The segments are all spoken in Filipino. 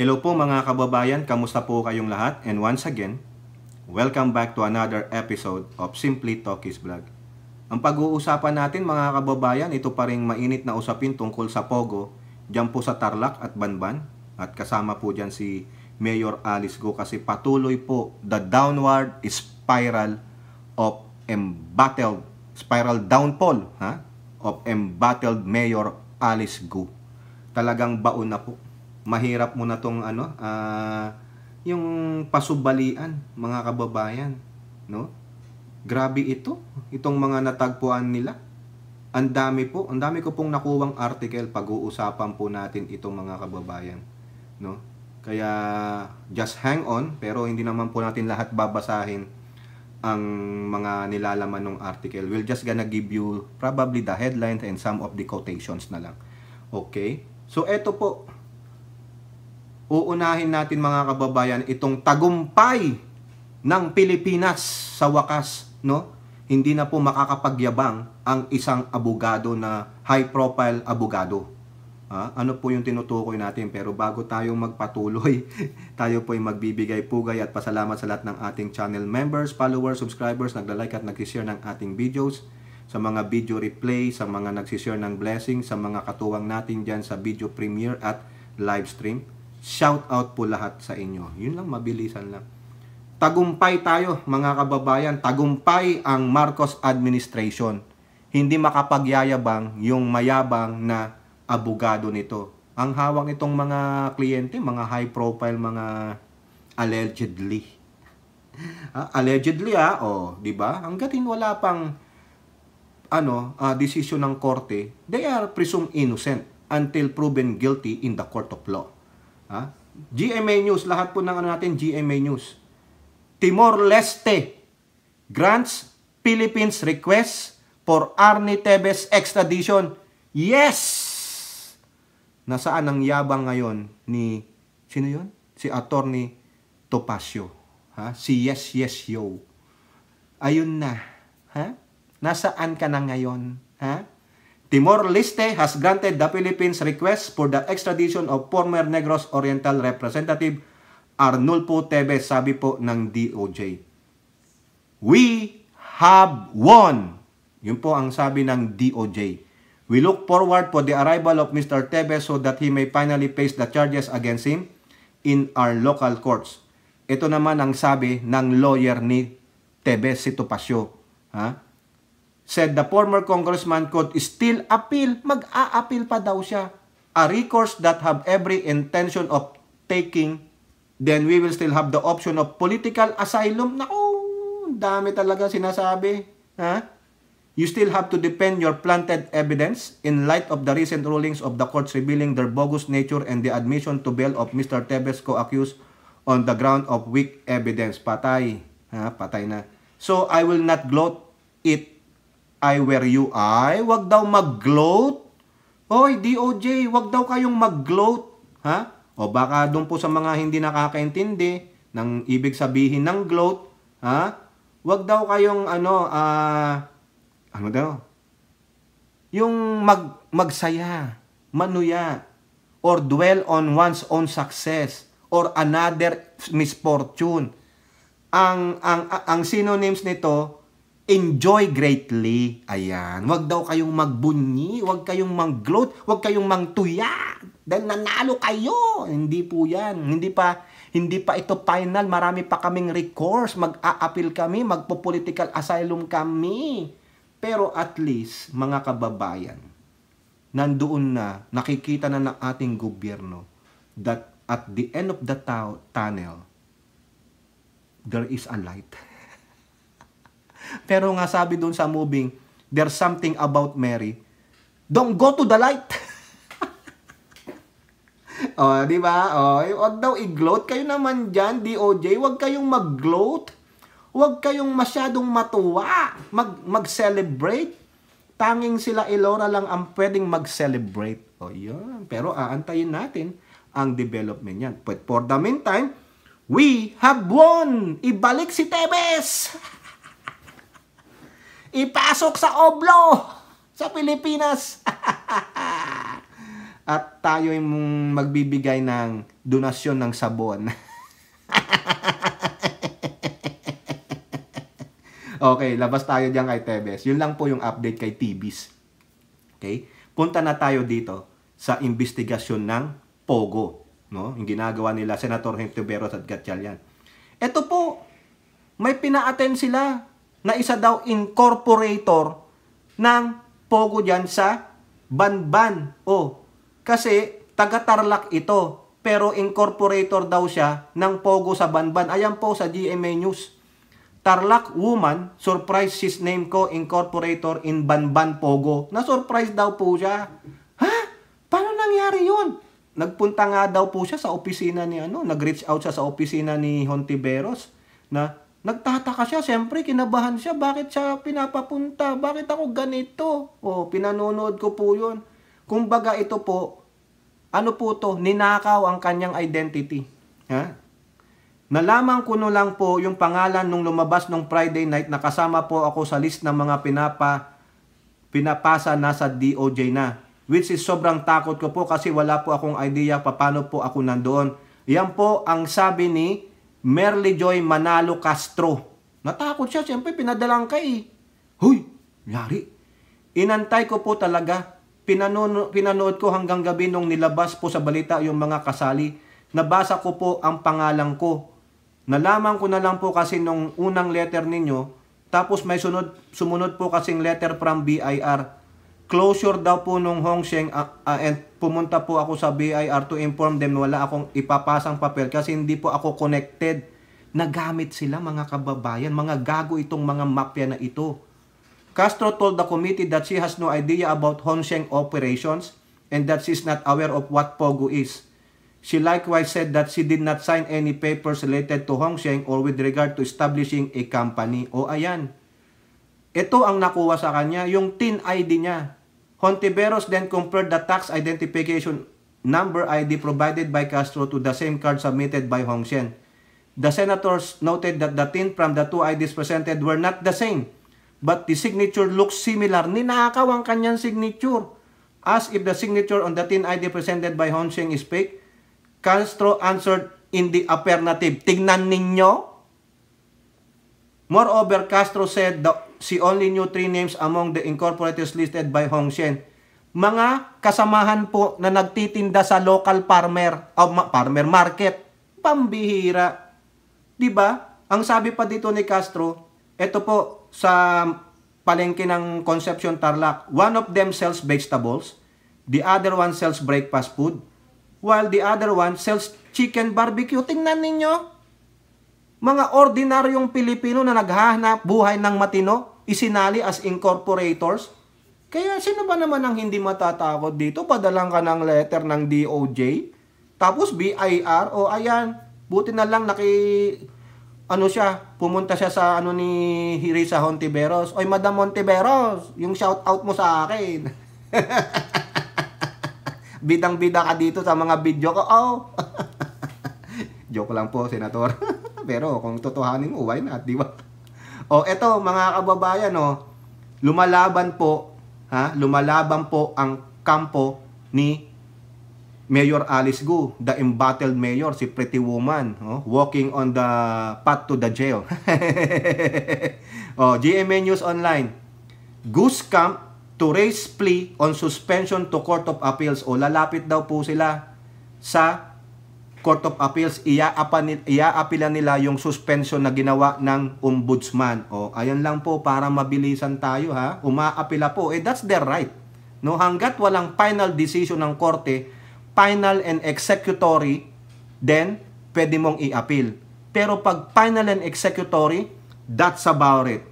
Hello po mga kababayan, kamusta po kayong lahat? And once again, welcome back to another episode of Simply Talkies Vlog. Ang pag-uusapan natin mga kababayan, ito pa ring mainit na usapin tungkol sa Pogo, dyan po sa Tarlac at Banban. At kasama po dyan si Mayor Alice Go kasi patuloy po the downward spiral of spiral downfall of embattled Mayor Alice Go. Talagang baon na po. Mahirap mo na tong yung pasubalian mga kababayan, no? Grabe itong mga natagpuan nila. Ang dami ko pong nakuwang article, pag-uusapan po natin itong mga kababayan, no? Kaya just hang on, pero hindi naman po natin lahat babasahin ang mga nilalaman ng article. We'll just gonna give you probably the headlines and some of the quotations na lang. Okay? So eto po, uunahin natin mga kababayan itong tagumpay ng Pilipinas sa wakas, no? Hindi na po makakapagyabang ang isang abogado na high profile abogado. Ano po yung tinutukoy natin? Pero bago tayo magpatuloy, tayo po ay magbibigay pugay at pasalamat sa lahat ng ating channel members, followers, subscribers, nagla-like at nag-share ng ating videos, sa mga video replay, sa mga nag-share ng blessings, sa mga katuwang natin dyan sa video premiere at live stream. Shout out po lahat sa inyo. Yun lang, mabilisan lang. Tagumpay tayo mga kababayan. Tagumpay ang Marcos administration. Hindi makapagyayabang yung mayabang na abogado nito. Ang hawak nitong mga kliyente, mga high profile, mga allegedly. Allegedly di ba? Hangga't wala pang decision ng korte, they are presumed innocent until proven guilty in the court of law. GMA News, lahat po ng natin GMA News. Timor-Leste grants Philippines request for Arnie Tevez extradition. Yes! Nasaan ang yabang ngayon ni, sino yun? Si Attorney Topacio. Si Yes Yo. Ayun na. Nasaan ka na ngayon? Timor-Leste has granted the Philippines request for the extradition of former Negros Oriental Representative Arnulfo Tevez, sabi po ng DOJ. We have won. Yun po ang sabi ng DOJ. We look forward for the arrival of Mr. Tevez so that he may finally face the charges against him in our local courts. Ito naman ang sabi ng lawyer ni Tevez, si Topacio. Said the former congressman could still appeal. Mag-a-appeal pa daw siya. A recourse that have every intention of taking, then we will still have the option of political asylum. Naku, dami talaga sinasabi. You still have to defend your planted evidence in light of the recent rulings of the courts revealing their bogus nature and the admission to bail of Mr. Tevez co-accused on the ground of weak evidence. Patay. Patay na. So, I will not gloat it. I were you. Wag daw mag-gloat. Hoy, DOJ, wag daw kayong mag-gloat. O baka doon po sa mga hindi nakakaintindi ng ibig sabihin ng gloat, wag daw kayong yung magsaya, manuya, or dwell on one's own success or another misfortune. Ang synonyms nito, enjoy greatly. Ayan. Huwag daw kayong magbunyi, huwag kayong mag-gloat, huwag kayong mangtuya. Dahil nanalo kayo. Hindi po yan. Hindi pa ito final. Marami pa kaming recourse. Mag-a-appeal kami, magpo-political asylum kami. Pero at least, mga kababayan, nandoon na, nakikita na ng ating gobyerno that at the end of the tunnel, there is a light. Pero nga sabi doon sa moving, there's something about Mary. Don't go to the light. Di ba? Wag daw i-gloat. Kayo naman dyan, DOJ, wag kayong mag-gloat. Wag kayong masyadong matuwa. Mag-celebrate. Tanging sila Elora lang ang pwedeng mag-celebrate. Yun. Pero aantayin natin ang development yan. But for the meantime, we have won. Ibalik si Tevez. Ipasok sa oblo sa Pilipinas. at tayo yung magbibigay ng donasyon ng sabon. Okay, labas tayo diyan kay Tebes. Yun lang po yung update kay Tibis. Okay? Punta na tayo dito sa investigasyon ng Pogo, no? Yung ginagawa nila Senator Hontiveros at Gatchalian. Ito po, may pina-attend sila na isa daw incorporator ng Pogo diyan sa Banban. Kasi taga-Tarlac ito, pero incorporator daw siya ng Pogo sa Banban. Ayan po sa GMA News. Tarlac woman surprises name ko incorporator in Banban Pogo. Na-surprise daw po siya. Ha? Paano nangyari yun? Nagpunta nga daw po siya sa opisina ni nag-reach out siya sa opisina ni Hontiveros na nagtataka siya. Siyempre, kinabahan siya. Bakit siya pinapapunta? Bakit ako ganito? Pinanonood ko po yun. Kumbaga ito po, ninakaw ang kanyang identity. Ha? Nalaman ko no lang po yung pangalan nung lumabas nung Friday night na kasama po ako sa list ng mga pinapasa na sa DOJ na. Which is sobrang takot ko po kasi wala po akong idea paano po ako nandoon. Yan po ang sabi ni Merly Joy Manalo Castro. Natakot siya, siyempre pinadalang kay. Huy, yari. Inantay ko po talaga. Pinanood ko hanggang gabi nung nilabas po sa balita yung mga kasali. Nabasa ko po ang pangalan ko. Nalaman ko na lang po kasi nung unang letter ninyo, tapos may sumunod po kasing letter from BIR. Closure daw po nung Hong Sheng and pumunta po ako sa BIR to inform them wala akong ipapasang papel kasi hindi po ako connected. Nagamit sila mga kababayan, mga gago itong mga mafia na ito. Castro told the committee that she has no idea about Hong Sheng operations and that she is not aware of what Pogo is. She likewise said that she did not sign any papers related to Hong Sheng or with regard to establishing a company. Ayan. Ito ang nakuha sa kanya, yung TIN ID niya. Hontiveros then compared the tax identification number ID provided by Castro to the same card submitted by Hong Sheng. The senators noted that the TIN from the two IDs presented were not the same, but the signature looks similar. Ninakaw ang kanyang signature. As if the signature on the TIN ID presented by Hong Sheng is fake, Castro answered in the affirmative. Tignan ninyo. Moreover, Castro said that she only knew 3 names among the incorporators listed by Hong Sheng. Mga kasamahan po na nagtitinda sa local farmer market. Pambihira. Diba? Ang sabi pa dito ni Castro, ito po sa palengke ng Concepcion Tarlac, one of them sells vegetables, the other one sells breakfast food, while the other one sells chicken barbecue. Tingnan ninyo. Mga ordinaryong Pilipino na naghahanap buhay ng matino, isinali as incorporators. Kaya sino ba naman ang hindi matatakot dito? Padalang ka ng letter ng DOJ, tapos BIR, ayan, buti na lang pumunta siya sa ni Risa Hontiveros. Oy, Madam Hontiveros, yung shout out mo sa akin. Bidang-bida ka dito sa mga video ko. Joke lang po, Senator. Pero kung totohanin mo, why not, di ba? Eto, mga kababayan, lumalaban po ang kampo ni Mayor Alice Gu, the embattled mayor, si Pretty Woman, walking on the path to the jail. GMA News Online. Gu's camp to raise plea on suspension to Court of Appeals. Lalapit daw po sila sa Court of Appeals. Iaapila nila yung suspension na ginawa ng ombudsman. Ayan lang po para mabilisan tayo, ha. Umaapila po. That's their right. No, hangga't walang final decision ng korte, final and executory, then pwede mong i-appeal. Pero pag final and executory, that's about it.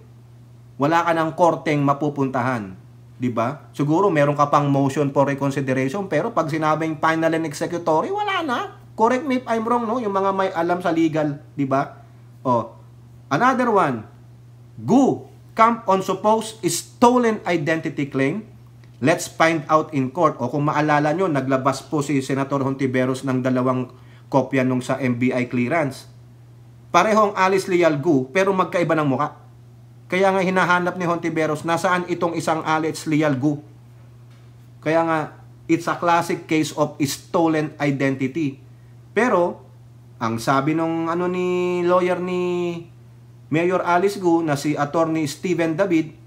Wala ka ng korteng mapupuntahan. Diba? Siguro meron ka pang motion for reconsideration, pero pag sinabing final and executory, wala na. Correct me if I'm wrong, no? Yung mga may alam sa legal, diba? Another one. Gu, camp on supposed stolen identity claim. Let's find out in court. Kung maalala nyo, naglabas po si Senator Hontiveros ng 2 kopya nung sa MBI clearance. Parehong Alice Leal Gu, pero magkaiba ng muka. Kaya nga hinahanap ni Hontiveros, nasaan itong isang Alice Leal Gu? Kaya nga, It's a classic case of stolen identity. Pero, ang sabi nung ni lawyer ni Mayor Alice Go na si Attorney Steven David,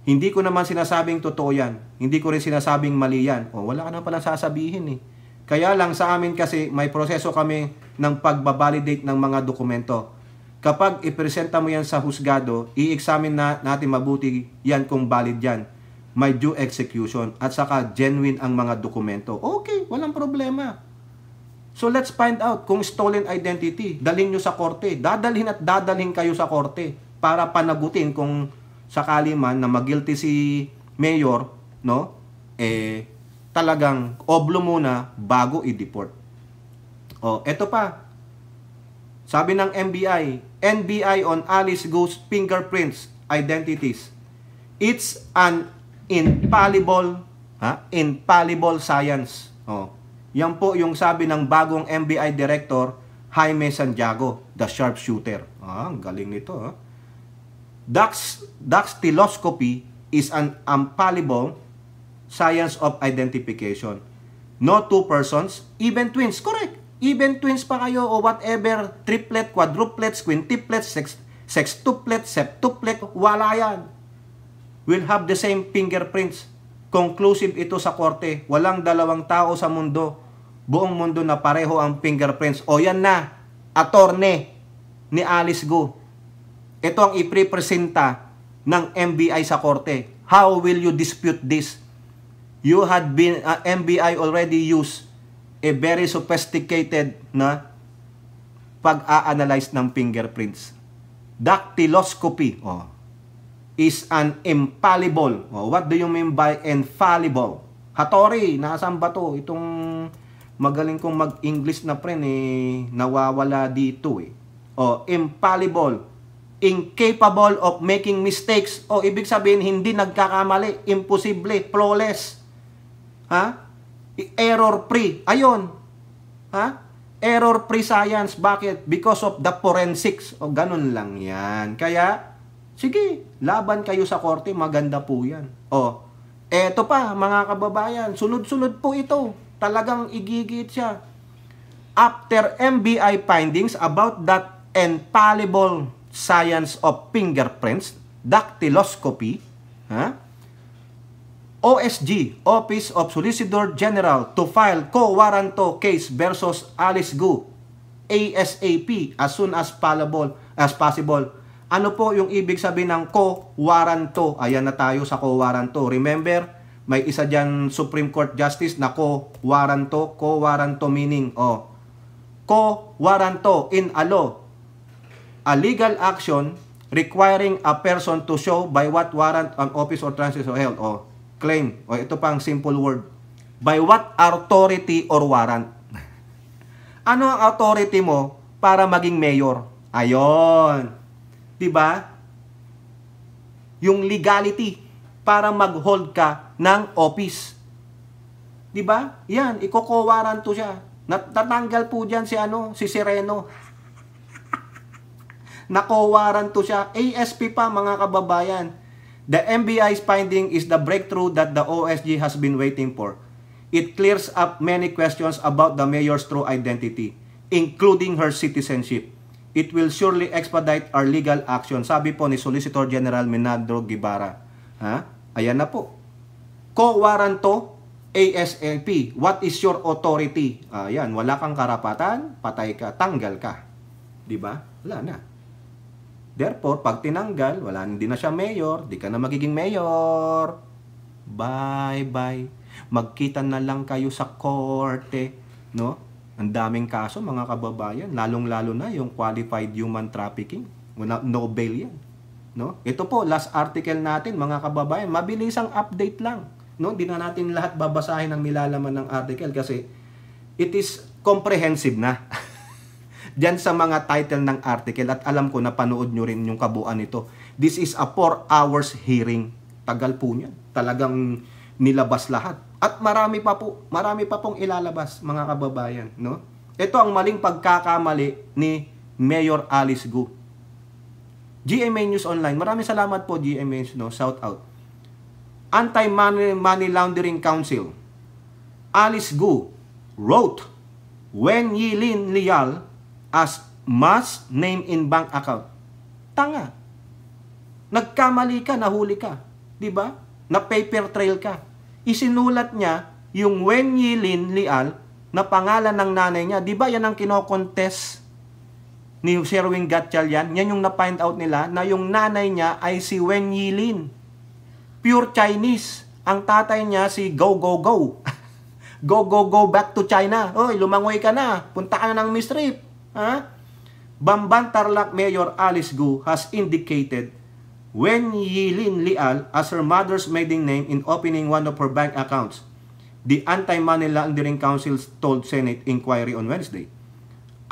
hindi ko naman sinasabing totoo yan. Hindi ko rin sinasabing mali yan. Wala ka na palang sasabihin eh. Kaya lang sa amin kasi may proseso kami ng pagbabalidate ng mga dokumento. Kapag ipresenta mo yan sa husgado, i-examine natin mabuti yan kung valid yan. May due execution at saka genuine ang mga dokumento. Okay, walang problema. So let's find out kung stolen identity. Dalhin nyo sa korte. Dadalhin at dadalhin kayo sa korte para panagutin kung sakali man na mag-guilty si Mayor, no? Talagang oblo muna bago i-deport. Eto pa. Sabi ng NBI on Alice Go's fingerprints identities. It's an infallible science. Yan po yung sabi ng bagong NBI Director Jaime Santiago, the sharpshooter. Ang galing nito. Dactyloscopy is an infallible science of identification. No two persons, even twins, correct. Even twins pa kayo o whatever, triplet, quadruplets, quintuplets, sextuplets, septuplets, wala yan. Will have the same fingerprints. Conclusive ito sa korte. Walang dalawang tao sa mundo, buong mundo na pareho ang fingerprints. Yan na, attorney ni Alice Go. Ito ang iprepresenta ng NBI sa korte. How will you dispute this? You had been, NBI already used a very sophisticated na pag-a-analyze ng fingerprints. Dactyloscopy is an infallible. What do you mean by infallible? Hattori, nasaan ba to? Itong magaling kong mag-English na friend nawawala dito infallible, incapable of making mistakes. Ibig sabihin hindi nagkakamali, imposible, flawless. Error free. Ayun. Error free science. Bakit? Because of the forensics. Ganun lang yan. Kaya sige, laban kayo sa korte, maganda po yan. Eto pa, mga kababayan, sunod-sunod po ito. Talagang igigit siya. After NBI findings about that infallible science of fingerprints, dactyloscopy, OSG, Office of Solicitor General, to file co-warranto case versus Alice Go ASAP as soon as possible. Ano po yung ibig sabihin ng co-warranto? Ayan na tayo sa co-warranto. Remember, may isa dyan Supreme Court Justice na co-warranto. Co-warranto meaning, co-warranto in a law, a legal action requiring a person to show by what warrant an office or transit or held. Claim. Ito pang simple word. By what authority or warrant? Ano ang authority mo para maging mayor? Ayon. Diba? Yung legality para mag-hold ka ng office. Diba? Yan, iko-co-warranto siya. Natatanggal po dyan si Sereno. Na-co-warranto siya. ASP pa, mga kababayan. The NBI's finding is the breakthrough that the OSG has been waiting for. It clears up many questions about the mayor's true identity, including her citizenship. It will surely expedite our legal action. Sabi po ni Solicitor General Menandro Guevara. Ayan na po. Co-warranto ASAP. What is your authority? Ayan, wala kang karapatan, patay ka, tanggal ka. Diba? Wala na. Therefore, pag tinanggal, hindi na siya mayor, di ka na magiging mayor. Bye-bye. Magkita na lang kayo sa korte. No? Ang daming kaso, mga kababayan. Lalong-lalo na yung qualified human trafficking. No bail yan. No? Ito po, last article natin, mga kababayan. Mabilisang update lang. No? Di na natin lahat babasahin ang nilalaman ng article kasi it is comprehensive na. Diyan sa mga title ng article at alam ko na panood nyo rin yung kabuuan nito. This is a 4 hours hearing. Tagal po niyan. Talagang nilabas lahat. At marami pa pong ilalabas, mga kababayan. No? Ito ang maling pagkakamali ni Mayor Alice Go. GMA News Online. Maraming salamat po, GMA News. Shout out. Anti-Money Laundering Council. Alice Gu wrote Wen Yilin Lial as Ma's name in bank account. Tanga. Nagkamali ka, nahuli ka. Di ba? Na paper trail ka. Isinulat niya yung Wen Yilin Lial na pangalan ng nanay niya. Di ba yan ang kinokontest ni Sherwin Gatchalian? Yan yung na-find out nila na yung nanay niya ay si Wen Yilin. Pure Chinese. Ang tatay niya si Go Go Go. Go Go Go back to China. Oy, lumangoy ka na. Punta ka na ng mistrip. Ha? Bamban Tarlac Mayor Alice Gu has indicated Wen Yilin Lial as her mother's maiden name in opening one of her bank accounts. The Anti-Money Laundering Council told Senate inquiry on Wednesday.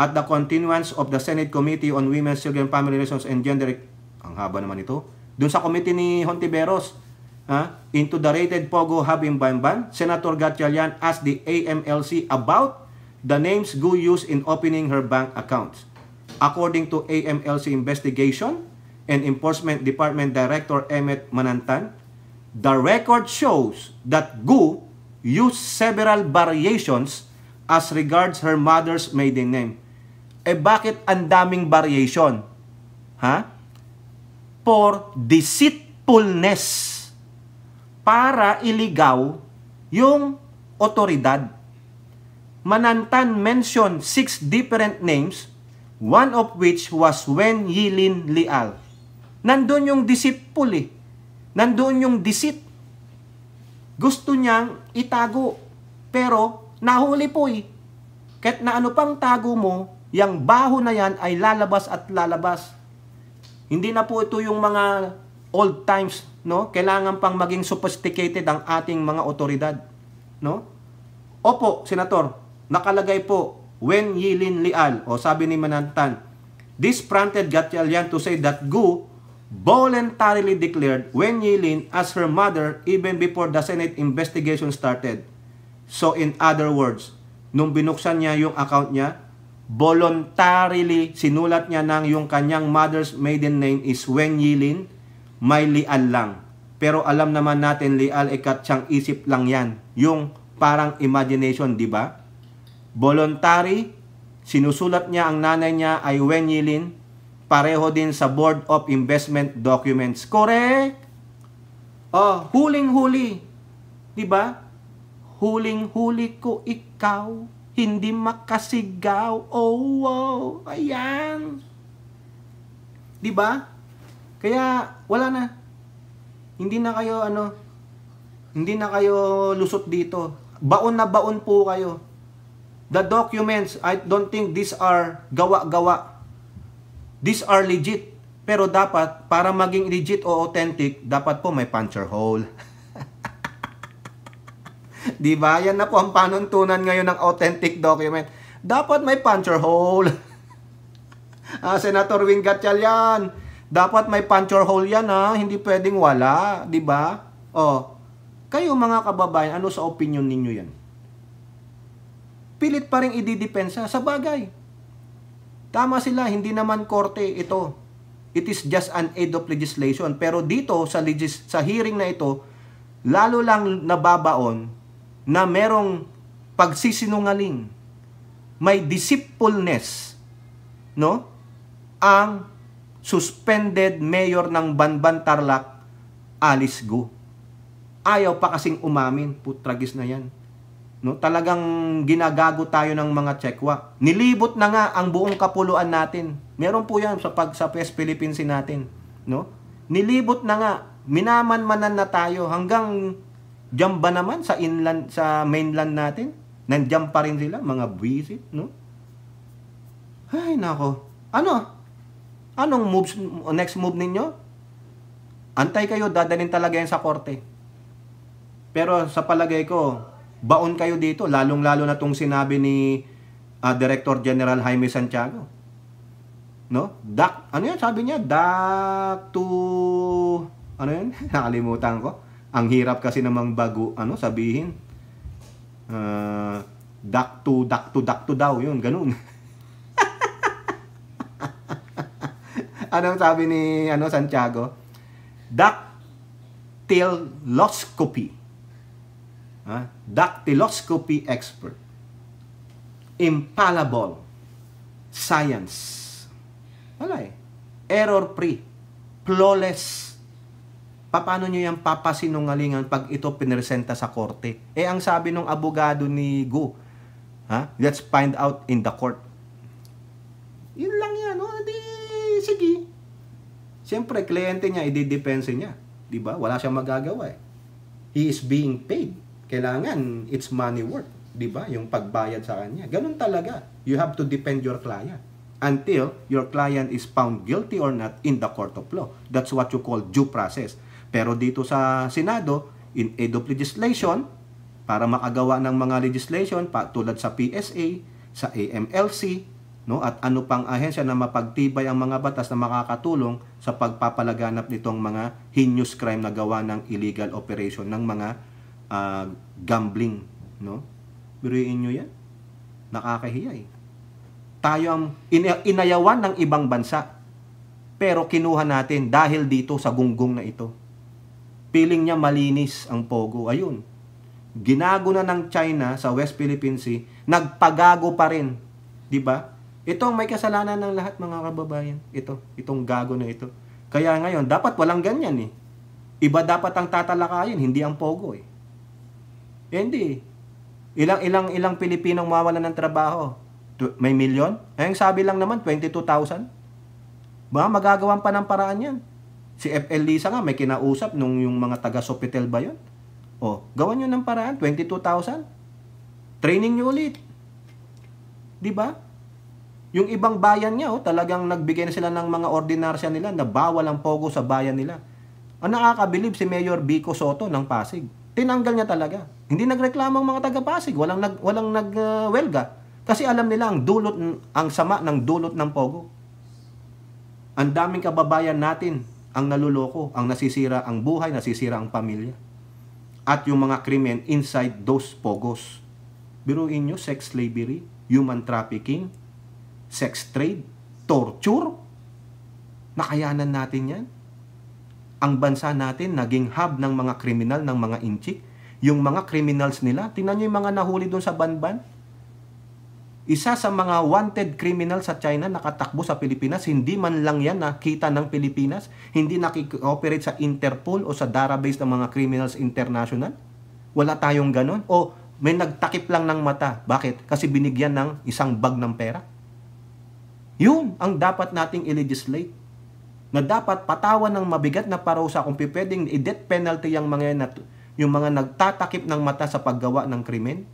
At the continuance of the Senate Committee on Women's, Children, Family Relations and Gender, ang haba naman ito, dun sa committee ni Hontiveros, into the rated Pogo Habim Bamban, Senator Gatchalian asked the AMLC about the names Gu used in opening her bank accounts. According to AMLC investigation and Enforcement Department Director Emmet Manantan, the record shows that Gu used several variations as regards her mother's maiden name. Bakit ang daming variation? For deceitfulness. Para iligaw yung otoridad. Manantan mentioned 6 different names, one of which was Wen Yilin Lial. Nandun yung deceitful eh. Nandun yung deceit. Gusto niyang itago. Pero nahuli po eh. Kahit na ano pang tago mo, yung baho na yan ay lalabas at lalabas. Hindi na po ito yung mga old times, no? Kailangan pang maging sophisticated ang ating mga otoridad, no? Opo, Senator, nakalagay po Wen Yilin Lial, o sabi ni Manantan. This prompted Gatchalian to say that Gu voluntarily declared Wen Yilin as her mother even before the Senate investigation started. So in other words, nung binuksan niya yung account niya, voluntarily sinulat niya nang yung kanyang mother's maiden name is Wen Yilin, may Lial lang. Pero alam naman natin, Lial ay katsyang isip lang yan. Yung parang imagination, di ba? Voluntary, sinusulat niya ang nanay niya ay Wen Yilin, pareho din sa Board of Investment Documents. Correct? Oh, huling-huli. Di ba? Huling-huli ko ikaw, hindi makasigaw. Oh, wow. Ayan. Di ba? Kaya wala na. Hindi na kayo hindi na kayo lusot dito. Baon na baon po kayo. The documents, I don't think these are gawa-gawa. These are legit. Pero dapat para maging legit o authentic, dapat po may puncture hole. Di ba? Yan na po ang panuntunan ngayon ng authentic document. Dapat may puncture hole. Senator Wing Gatchalian, dapat may puncture hole yan hindi pwedeng wala, di ba? Oh, kayo mga kababayan, ano sa opinion ninyo yan? Pilit pa rin ididepensa sa bagay. Tama sila, hindi naman korte ito. It is just an aid of legislation. Pero dito sa hearing na ito, lalo lang nababaon na merong pagsisinungaling, may deceitfulness, no? Ang suspended mayor ng Banban Tarlac, Alice Gu. Ayaw pa kasing umamin, putragis na yan. No, talagang ginagago tayo ng mga tsekwa. Nilibot na nga ang buong kapuluan natin. Meron po yan sa PES Philippines natin, no? Nilibot na nga, minamanmanan na tayo hanggang diyan ba naman sa inland, sa mainland natin? Nandiyan pa rin sila, mga buwisit, no? Ay, nako. Anong moves, next move ninyo? Antay kayo, dadalhin talaga yan sa korte. Pero sa palagay ko, baon kayo dito, lalong-lalo na itong sinabi ni Director General Jaime Santiago. No? Ano yan? Sabi niya, ano yun? Nakalimutan ko. Ang hirap kasi namang bago, sabihin. Duck to daw, yun, ganun. Anong sabi ni Santiago? Dactyloscopy. Dactyloscopy expert. Infallible. Science. Wala eh. Error-free. Flawless. Paano nyo yung papasinungalingan pag ito pinresenta sa korte? Ang sabi ng abogado ni Gu, let's find out in the court. Yun lang yan, sige. Siyempre, kliyente niya, i-depense niya. Diba? Wala siyang magagawa eh. He is being paid. Kailangan, it's money worth. Diba? Yung pagbayad sa kanya. Ganun talaga. You have to defend your client until your client is found guilty or not in the court of law. That's what you call due process. Pero dito sa Senado, in aid of legislation, para makagawa ng mga legislation, tulad sa PSA, sa AMLC, at ano pang ahensya na mapagtibay ang mga batas na makakatulong sa pagpapalaganap nitong mga heinous crime na gawa ng illegal operation ng mga gambling. Biruin nyo yan. Nakakahiya eh. Tayo ang inayawan ng ibang bansa, pero kinuha natin dahil dito sa gunggong na ito. Piling niya malinis ang Pogo. Ayun. Ginago na ng China sa West Philippine Sea, nagpagago pa rin. Diba? Ito ang may kasalanan ng lahat, mga kababayan. Itong gago na ito. Kaya ngayon, dapat walang ganyan eh. Iba dapat ang tatalakayin, hindi ang Pogo eh. Hindi. Ilang Pilipinong mawalan ng trabaho? May milyon? Ang sabi lang naman, 22,000. Magagawan pa ng paraan yan. Si FL Lisa nga, may kinausap nung yung mga taga-Sofitel ba yun? Gawan nyo ng paraan, 22,000. Training nyo ulit. Diba? Yung ibang bayan niya, talagang nagbigay na sila ng mga ordinarsya nila na bawal ang Pogo sa bayan nila. Ang nakakabilib si Mayor Vico Soto ng Pasig. Tinanggal niya talaga. Hindi nagreklamo ang mga taga-Pasig. Walang nagwelga. Kasi alam nila ang sama ng dulot ng Pogo. Ang daming kababayan natin ang naluloko, ang nasisira ang buhay, nasisira ang pamilya. At yung mga krimen inside those Pogos. Biruin nyo, sex slavery, human trafficking, sex trade, torture. Nakayanan natin yan. Ang bansa natin naging hub ng mga kriminal, ng mga inchik. Yung mga criminals nila, tingnan nyo yung mga nahuli doon sa Banban. Isa sa mga wanted criminal sa China nakatakbo sa Pilipinas, hindi man lang yan nakita ng Pilipinas, hindi nakikooperate sa Interpol o sa database ng mga criminals international. Wala tayong ganon. O may nagtakip lang ng mata. Bakit? Kasi binigyan ng isang bag ng pera. Yun ang dapat nating i-legislate. Na dapat patawan ng mabigat na parusa kung pwedeng i-death penalty yung mga nagtatakip ng mata sa paggawa ng krimen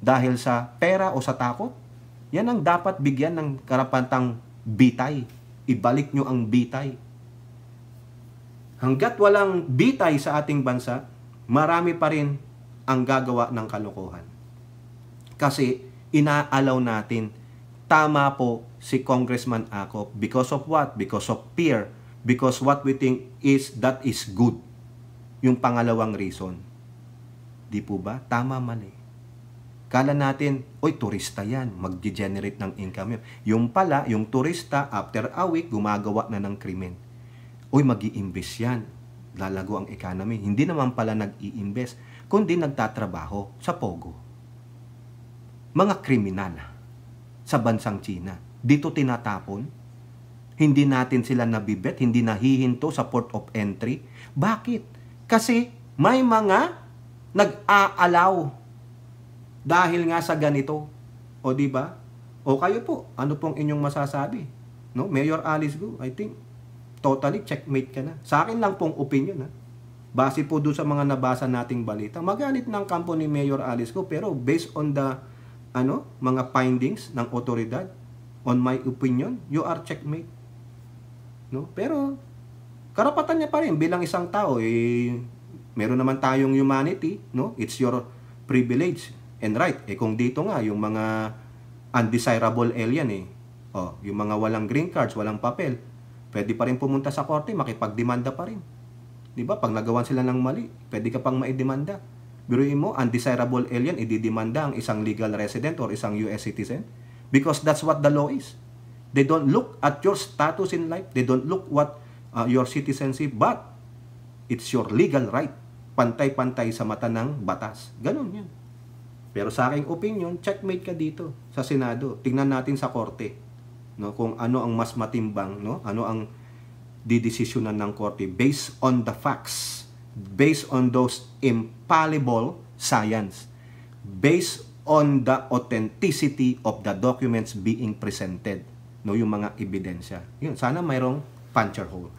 dahil sa pera o sa takot. Yan ang dapat bigyan ng karapatang bitay. Ibalik nyo ang bitay. Hanggat walang bitay sa ating bansa, marami pa rin ang gagawa ng kalokohan. Kasi inaalaw natin, tama po si Congressman Acop. Because of what? Because of fear. Because what we think is that is good. Yung pangalawang reason. Di po ba? Tama, mali. Kala natin, turista yan, mag-generate ng income yan. Yung pala, yung turista, after a week, gumagawa na ng krimen. Mag-i-invest yan. Lalago ang economy. Hindi naman pala nag-i-invest, kundi nagtatrabaho sa Pogo. Mga kriminal sa bansang China. Dito tinatapon. Hindi natin sila nabibet, hindi nahihinto sa port of entry. Bakit? Kasi may mga nag-aalaw dahil nga sa ganito. O di ba? O kayo po, ano pong inyong masasabi? No, Mayor Alice Gu, I think totally checkmate ka na. Sa akin lang pong opinion Base po doon sa mga nabasa nating balita. Magalit ng kampo ni Mayor Alice Gu, pero based on the mga findings ng otoridad, on my opinion, you are checkmate. No? Pero karapatan niya pa rin bilang isang tao, meron naman tayong humanity, no? It's your privilege and right. Kung dito nga yung mga undesirable alien yung mga walang green cards, walang papel, pwede pa rin pumunta sa korte, makipagdemanda pa rin. 'Di ba? Pag nagawan sila ng mali, pwede ka pang maidemanda. Biruin mo, undesirable alien, ididemanda ang isang legal resident or isang US citizen because that's what the law is. They don't look at your status in life. They don't look what your citizenship, but it's your legal right pantay-pantay sa mata ng batas. Ganun yun. Pero sa aking opinion, checkmate ka dito sa Senado. Tingnan natin sa korte, no, kung ano ang mas matimbang, no? Ano ang didesisyonan ng korte based on the facts, based on those infallible science, based on the authenticity of the documents being presented, no, yung mga ebidensya. Yun, sana mayroong puncture hole.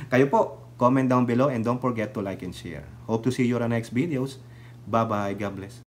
Kayo po, comment down below and don't forget to like and share. Hope to see you on our next videos. Bye-bye. God bless.